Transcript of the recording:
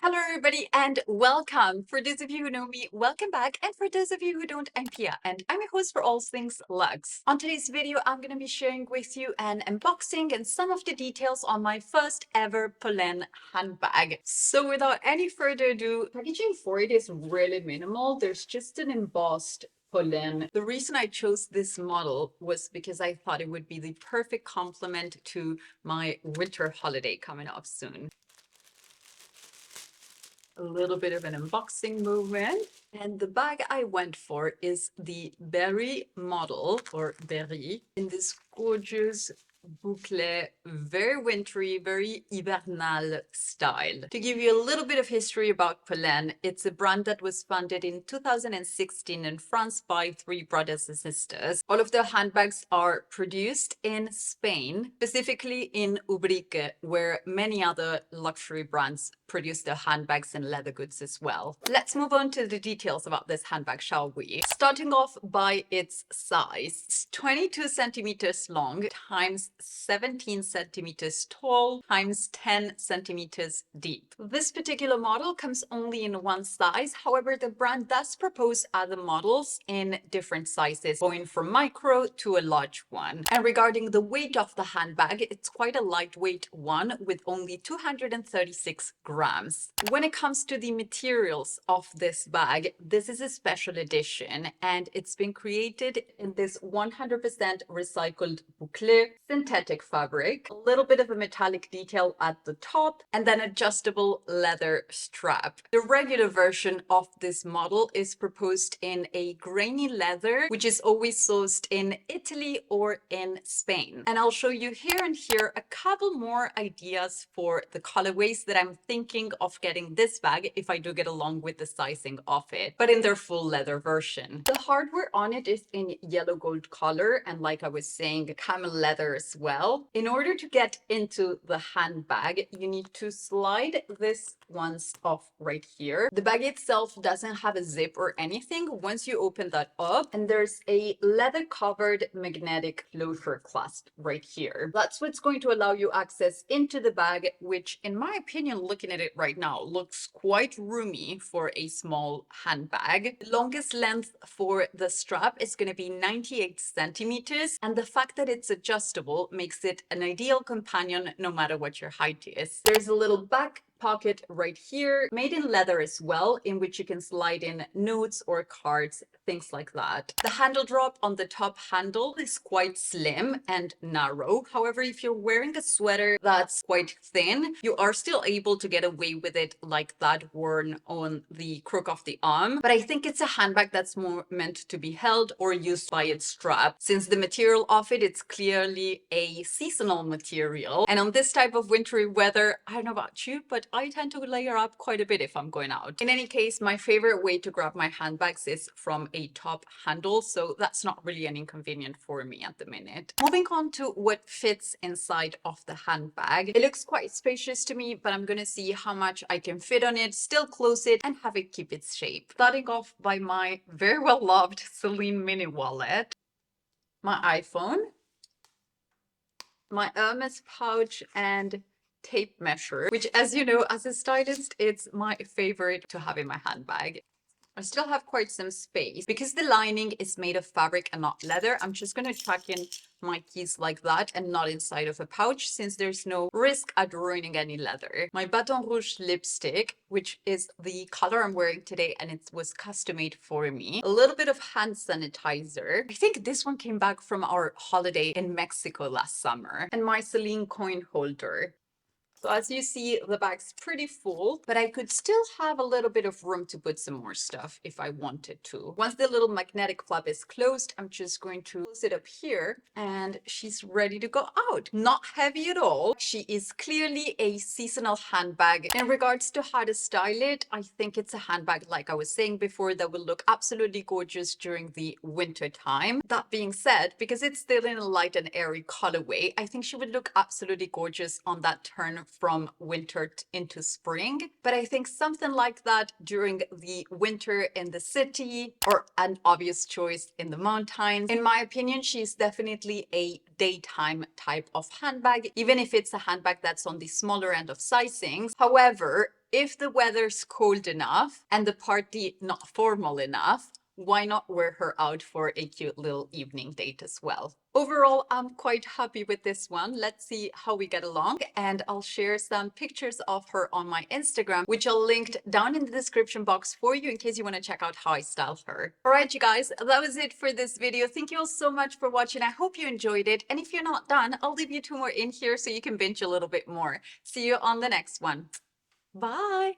Hello, everybody, and welcome. For those of you who know me, welcome back. And for those of you who don't, I'm Pia, and I'm your host for all things luxe. On today's video, I'm going to be sharing with you an unboxing and some of the details on my first ever Polène handbag. So without any further ado, packaging for it is really minimal. There's just an embossed Polène. The reason I chose this model was because I thought it would be the perfect complement to my winter holiday coming up soon. A little bit of an unboxing movement. And the bag I went for is the Berry model, or Berry, in this gorgeous boucle, very wintry, very hivernal style. To give you a little bit of history about Polène, it's a brand that was founded in 2016 in France by three brothers and sisters. All of their handbags are produced in Spain, specifically in Ubrique, where many other luxury brands produce their handbags and leather goods as well. Let's move on to the details about this handbag, shall we? Starting off by its size. It's 22 centimeters long times 17 centimeters tall times 10 centimeters deep. This particular model comes only in one size. However, the brand does propose other models in different sizes, going from micro to a large one. And regarding the weight of the handbag, it's quite a lightweight one with only 236 grams. When it comes to the materials of this bag, this is a special edition and it's been created in this 100% recycled boucle synthetic fabric, a little bit of a metallic detail at the top, and then adjustable leather strap. The regular version of this model is proposed in a grainy leather, which is always sourced in Italy or in Spain. And I'll show you here and here a couple more ideas for the colorways that I'm thinking of getting this bag if I do get along with the sizing of it, but in their full leather version. The hardware on it is in yellow gold color and, like I was saying, camel leather as well. In order to get into the handbag, you need to slide this once off right here. The bag itself doesn't have a zip or anything once you open that up, and there's a leather covered magnetic closure clasp right here. That's what's going to allow you access into the bag, which in my opinion, looking at it right now, looks quite roomy for a small handbag. The longest length for the strap is going to be 98 centimeters, and the fact that it's adjustable makes it an ideal companion no matter what your height is. There's a little back pocket right here, made in leather as well, in which you can slide in notes or cards, things like that. The handle drop on the top handle is quite slim and narrow. However, if you're wearing a sweater that's quite thin, you are still able to get away with it like that, worn on the crook of the arm. But I think it's a handbag that's more meant to be held or used by its strap. Since the material of it, it's clearly a seasonal material. And on this type of wintry weather, I don't know about you, but I tend to layer up quite a bit if I'm going out. In any case, my favorite way to grab my handbags is from a top handle, so that's not really an inconvenience for me at the minute. Moving on to what fits inside of the handbag. It looks quite spacious to me, but I'm gonna see how much I can fit on it, still close it, and have it keep its shape. Starting off by my very well loved Celine mini wallet, my iPhone, my Hermes pouch, and tape measure, which, as you know, as a stylist, it's my favorite to have in my handbag. I still have quite some space. Because the lining is made of fabric and not leather, I'm just going to tuck in my keys like that and not inside of a pouch, since there's no risk at ruining any leather. My Baton Rouge lipstick, which is the color I'm wearing today, and it was custom made for me. A little bit of hand sanitizer. I think this one came back from our holiday in Mexico last summer. And my Celine coin holder. So as you see, the bag's pretty full, but I could still have a little bit of room to put some more stuff if I wanted to. Once the little magnetic flap is closed, I'm just going to close it up here and she's ready to go out. Not heavy at all. She is clearly a seasonal handbag. In regards to how to style it, I think it's a handbag, like I was saying before, that will look absolutely gorgeous during the winter time. That being said, because it's still in a light and airy colorway, I think she would look absolutely gorgeous on that turn from winter into spring. But I think something like that during the winter in the city, or an obvious choice in the mountains. In my opinion, she's definitely a daytime type of handbag, even if it's a handbag that's on the smaller end of sizings. However, if the weather's cold enough and the party not formal enough, why not wear her out for a cute little evening date as well? Overall, I'm quite happy with this one. Let's see how we get along, and I'll share some pictures of her on my Instagram, which I'll link down in the description box for you in case you want to check out how I style her. All right, you guys, that was it for this video. Thank you all so much for watching. I hope you enjoyed it. And if you're not done, I'll leave you 2 more in here so you can binge a little bit more. See you on the next one. Bye.